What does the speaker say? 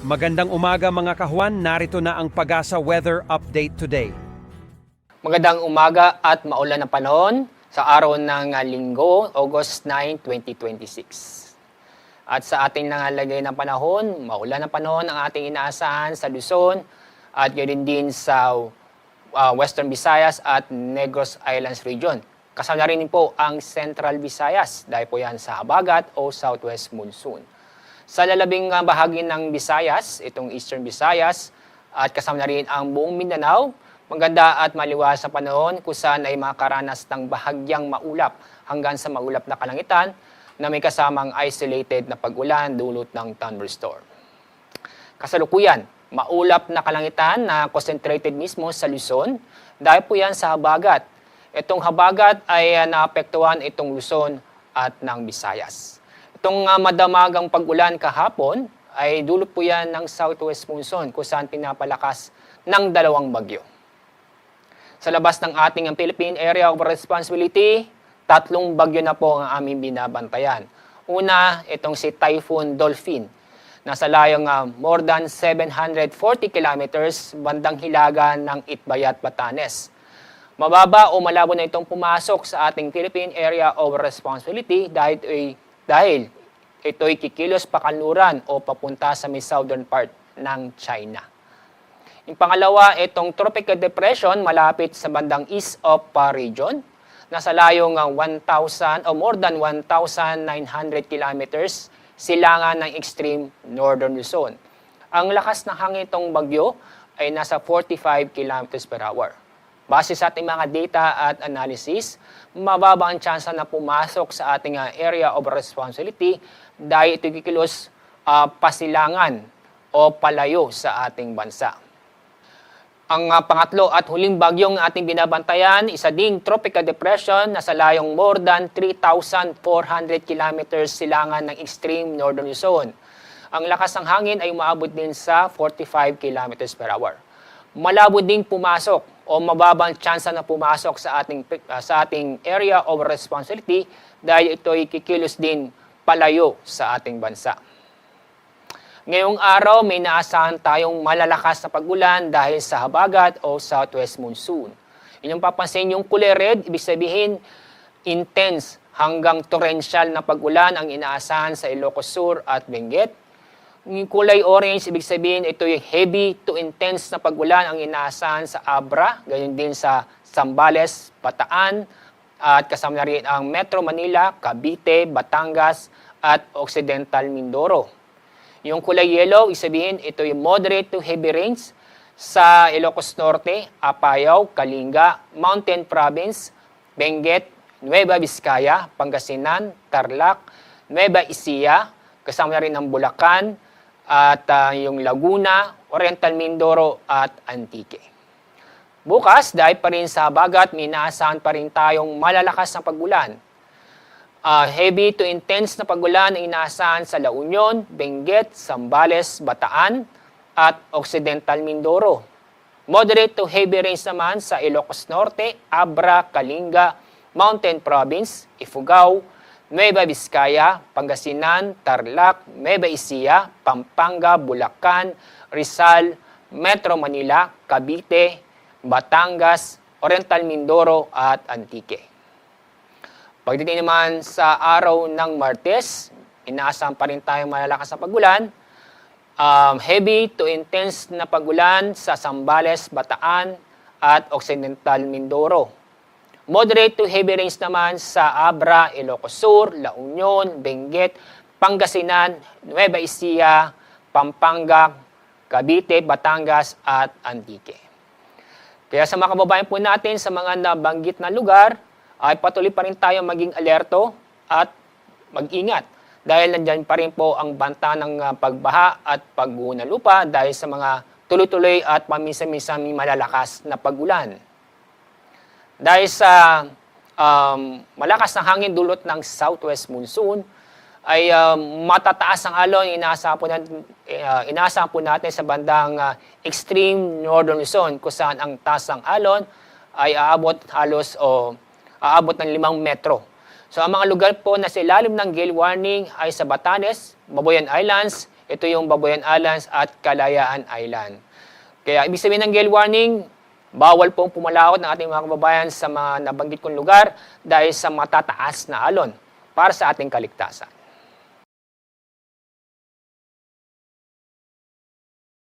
Magandang umaga mga kahuan, narito na ang Pag-asa Weather Update today. Magandang umaga at maulan na panahon sa araw ng Linggo, August 9, 2026. At sa ating nangalagay ng panahon, maulan na panahon ang ating inaasahan sa Luzon at gayon din sa Western Visayas at Negros Islands region. Kasama na rin po ang Central Visayas dahil po yan sa habagat o southwest monsoon. Sa lalabing bahagi ng Visayas, itong Eastern Visayas, at kasama na rin ang buong Mindanao, maganda at maliwas sa panahon kung saan ay makaranas ng bahagyang maulap hanggang sa maulap na kalangitan na may kasamang isolated na pag-ulan dulot ng thunderstorm. Kasalukuyan, maulap na kalangitan na concentrated mismo sa Luzon dahil po yan sa habagat. Itong habagat ay naapektuhan itong Luzon at ng Visayas. Itong madamagang pag-ulan kahapon ay dulot po yan ng southwest monsoon kung saan pinapalakas ng dalawang bagyo. Sa labas ng ating Philippine Area of Responsibility, 3 bagyo na po ang aming binabantayan. Una, itong si Typhoon Dolphin. Nasa layong more than 740 kilometers bandang hilaga ng Itbayat, Batanes. Mababa o malabo na itong pumasok sa ating Philippine Area of Responsibility dahil ito'y kikilos pakanluran o papunta sa may southern part ng China. Yung pangalawa, itong tropical depression malapit sa bandang east of region. Nasa layong 1,000 o more than 1,900 kilometers silangan ng extreme northern Luzon. Ang lakas ng hangin itong bagyo ay nasa 45 kilometers per hour. Base sa ating mga data at analysis, mababa ang tsansa na pumasok sa ating area of responsibility dahil ito kikilos pasilangan o palayo sa ating bansa. Ang pangatlo at huling bagyong ating binabantayan, isa ding tropical depression na sa layong more than 3,400 kilometers silangan ng extreme northern Luzon. Ang lakas ng hangin ay umaabot din sa 45 kilometers per hour. Malabo ding pumasok o mababang tsansa na pumasok sa ating area of responsibility dahil ito ay kikilos din palayo sa ating bansa. Ngayong araw may naasahan tayong malalakas na pag-ulan dahil sa habagat o southwest monsoon. Inyong papansin yung kulay red, ibig sabihin intense hanggang torrential na pag-ulan ang inaasahan sa Ilocos Sur at Benguet. Yung kulay orange, ibig sabihin ito yung heavy to intense na pag-ulan ang inaasahan sa Abra, gayon din sa Zambales, Bataan, at kasama na rin ang Metro Manila, Cavite, Batangas, at Occidental Mindoro. Yung kulay yellow, ibig sabihin ito yung moderate to heavy rains sa Ilocos Norte, Apayao, Kalinga, Mountain Province, Benguet, Nueva Vizcaya, Pangasinan, Tarlac, Nueva Ecija, kasama na rin ang Bulacan, at yung Laguna, Oriental Mindoro at Antique. Bukas, dahil pa rin sa habagat, may inaasahan pa rin tayong malalakas na pag-ulan. Heavy to intense na pag-ulan ang inaasahan sa La Union, Benguet, Zambales, Bataan at Occidental Mindoro. Moderate to heavy rains naman sa Ilocos Norte, Abra, Kalinga, Mountain Province, Ifugao, Nueva Vizcaya, Pangasinan, Tarlac, Nueva Ecija, Pampanga, Bulacan, Rizal, Metro Manila, Cavite, Batangas, Oriental Mindoro at Antique. Pagdating naman sa araw ng Martes, inaasahan pa rin tayong malalakas na pag-ulan. Heavy to intense na pag-ulan sa Zambales, Bataan at Occidental Mindoro. Moderate to heavy rains naman sa Abra, Ilocos Sur, La Union, Benguet, Pangasinan, Nueva Ecija, Pampanga, Cavite, Batangas at Antique. Kaya sa mga kababayan po natin sa mga nabanggit na lugar, ay patuloy pa rin tayo maging alerto at mag-ingat dahil nandyan pa rin po ang banta ng pagbaha at pagguho ng lupa dahil sa mga tuloy-tuloy at paminsan-minsan malalakas na pag-ulan. Dahil sa malakas na hangin dulot ng southwest monsoon, ay matataas ang alon, inaasahan po natin sa bandang extreme northern Luzon kung saan ang taas ng alon ay aabot ng 5 metro. So ang mga lugar po na sa ilalim ng gale warning ay sa Batanes, Babuyan Islands, Ito yung Babuyan Islands at Kalayaan Island. Kaya ibig sabihin ng gale warning, bawal pong pumalakot ng ating mga kababayan sa mga nabanggit kong lugar dahil sa matataas na alon para sa ating kaligtasan.